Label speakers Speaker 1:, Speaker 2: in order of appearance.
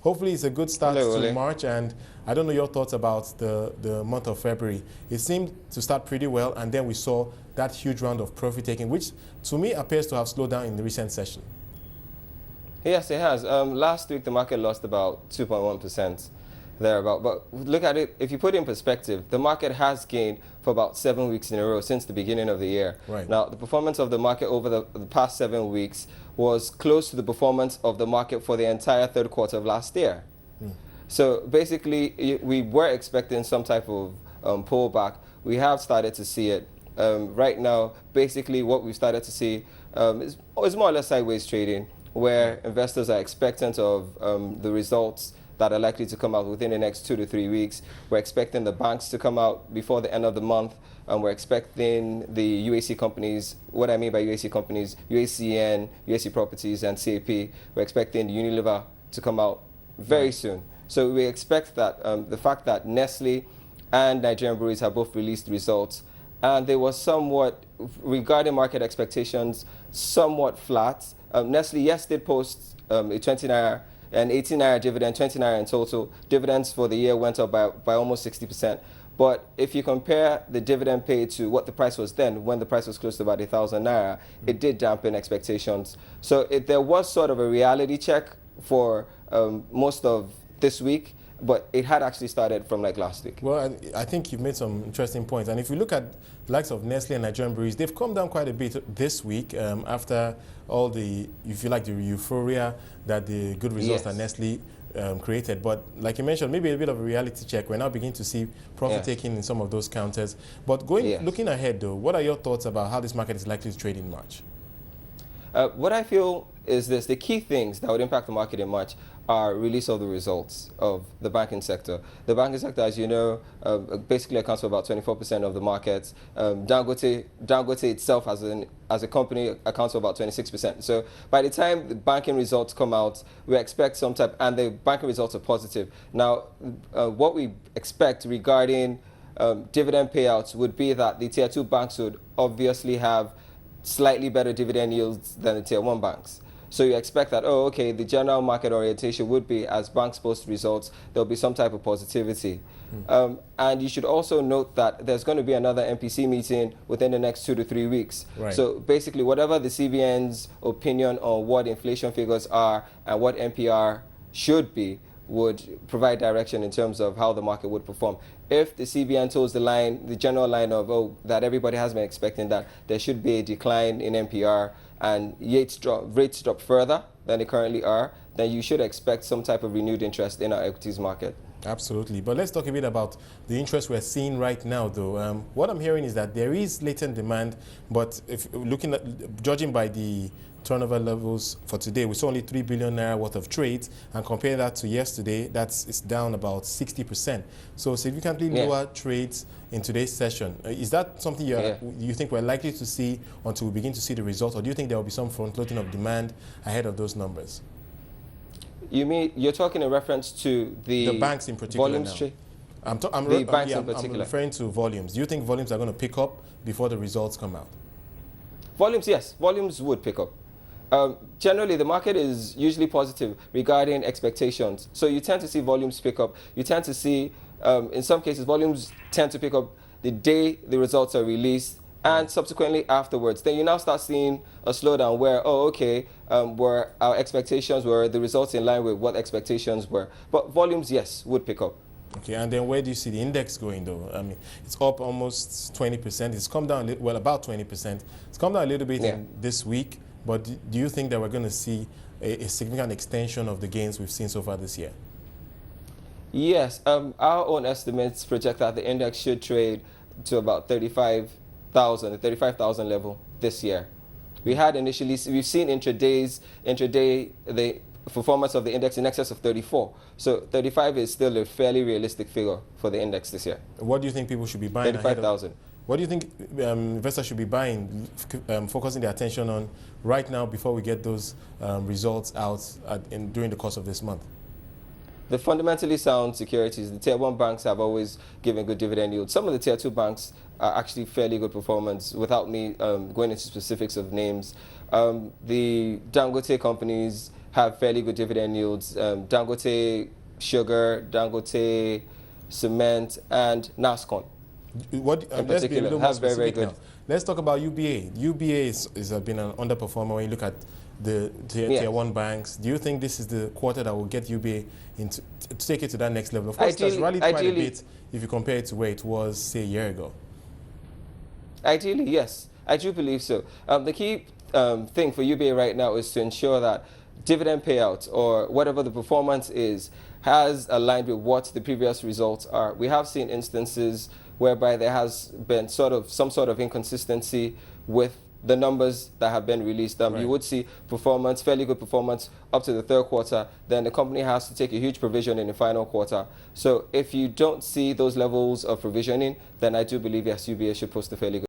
Speaker 1: Hopefully it's a good start
Speaker 2: Hello,
Speaker 1: to
Speaker 2: Wole.
Speaker 1: March, and I don't know your thoughts about the month of February. It seemed to start pretty well, and then we saw that huge round of profit taking, which to me appears to have slowed down in the recent session.
Speaker 2: Yes, it has. Last week, the market lost about 2.1%, thereabout. But look at it, if you put it in perspective, the market has gained for about 7 weeks in a row since the beginning of the year.
Speaker 1: Right.
Speaker 2: Now, the performance of the market over the past 7 weeks was close to the performance of the market for the entire third quarter of last year. So basically, we were expecting some type of pullback. We have started to see it. Right now, basically what we've started to see is more or less sideways trading, where investors are expectant of the results that are likely to come out within the next 2 to 3 weeks. We're expecting the banks to come out before the end of the month. We're expecting the UAC companies, what I mean by UAC companies, UACN, UAC Properties, and CAP. We're expecting Unilever to come out very soon. So we expect that the fact that Nestle and Nigerian breweries have both released results, and they were somewhat, regarding market expectations, somewhat flat. Nestle, yes, did post a 20 naira, an 18 naira dividend, 20 naira in total. Dividends for the year went up by almost 60%. But if you compare the dividend paid to what the price was then, when the price was close to about 1,000 naira, it did dampen expectations. So there was sort of a reality check for most of this week, but it had actually started from like last week.
Speaker 1: Well, I think you've made some interesting points. And if you look at the likes of Nestle and Nigerian breweries, they've come down quite a bit this week after all the, if you like, the euphoria that the good results that Nestle created. But like you mentioned, maybe a bit of a reality check. We're now beginning to see profit taking in some of those counters. But looking ahead, though, what are your thoughts about how this market is likely to trade in March?
Speaker 2: What I feel is this: the key things that would impact the market in March are release of the results of the banking sector. The banking sector, as you know, basically accounts for about 24% of the market. Dangote itself as a company accounts for about 26%. So by the time the banking results come out, we expect some type, and the banking results are positive. Now, what we expect regarding dividend payouts would be that the Tier 2 banks would obviously have slightly better dividend yields than the Tier 1 banks. So you expect that, oh, okay, the general market orientation would be, as banks post results, there'll be some type of positivity. And you should also note that there's going to be another MPC meeting within the next 2 to 3 weeks.
Speaker 1: Right.
Speaker 2: So basically, whatever the CBN's opinion on what inflation figures are and what NPR should be would provide direction in terms of how the market would perform. If the CBN toes the line, the general line of, that everybody has been expecting, that there should be a decline in NPR and rates drop further than they currently are, then you should expect some type of renewed interest in our equities market.
Speaker 1: Absolutely. But let's talk a bit about the interest we're seeing right now, though. What I'm hearing is that there is latent demand, but if judging by the turnover levels for today, we saw only 3 billion naira worth of trades, and compare that to yesterday, it's down about 60%. So significantly lower trades in today's session. Is that something you think we're likely to see until we begin to see the results, or do you think there will be some front-loading of demand ahead of those numbers?
Speaker 2: You mean you're talking in reference to the
Speaker 1: banks in particular?
Speaker 2: Volumes trade?
Speaker 1: I'm referring to volumes. Do you think volumes are going to pick up before the results come out?
Speaker 2: Volumes, yes. Volumes would pick up. Generally, the market is usually positive regarding expectations. So you tend to see volumes pick up. You tend to see, in some cases, volumes tend to pick up the day the results are released and subsequently afterwards. Then you now start seeing a slowdown where, where our expectations were, the results in line with what expectations were. But volumes, yes, would pick up.
Speaker 1: Okay, and then where do you see the index going, though? I mean, it's up almost 20%. It's come down, about 20%. It's come down a little bit in this week. But do you think that we're going to see a significant extension of the gains we've seen so far this year?
Speaker 2: Yes. Our own estimates project that the index should trade to about 35,000, the 35,000 level this year. We've seen intraday, the performance of the index in excess of 34. So 35 is still a fairly realistic figure for the index this year.
Speaker 1: What do you think people should be buying?
Speaker 2: 35,000.
Speaker 1: What do you think investors should be buying, focusing their attention on right now before we get those results out during the course of this month?
Speaker 2: The fundamentally sound securities. The Tier 1 banks have always given good dividend yield. Some of the Tier 2 banks are actually fairly good performance, without me going into specifics of names. The Dangote companies have fairly good dividend yields. Dangote Sugar, Dangote Cement, and NASCON.
Speaker 1: Let's be a little more
Speaker 2: have very, very
Speaker 1: specific
Speaker 2: good.
Speaker 1: now. Let's talk about UBA. UBA has been an underperformer when you look at the tier 1 banks. Do you think this is the quarter that will get UBA to take it to that next level? Of course, it has rallied quite a bit if you compare it to where it was, say, a year ago.
Speaker 2: Ideally, yes. I do believe so. The key thing for UBA right now is to ensure that dividend payout, or whatever the performance is, has aligned with what the previous results are. We have seen instances whereby there has been some sort of inconsistency with the numbers that have been released.
Speaker 1: Right.
Speaker 2: You would see performance, fairly good performance up to the third quarter, then the company has to take a huge provision in the final quarter. So if you don't see those levels of provisioning, then I do believe, yes, UBA should post a fairly good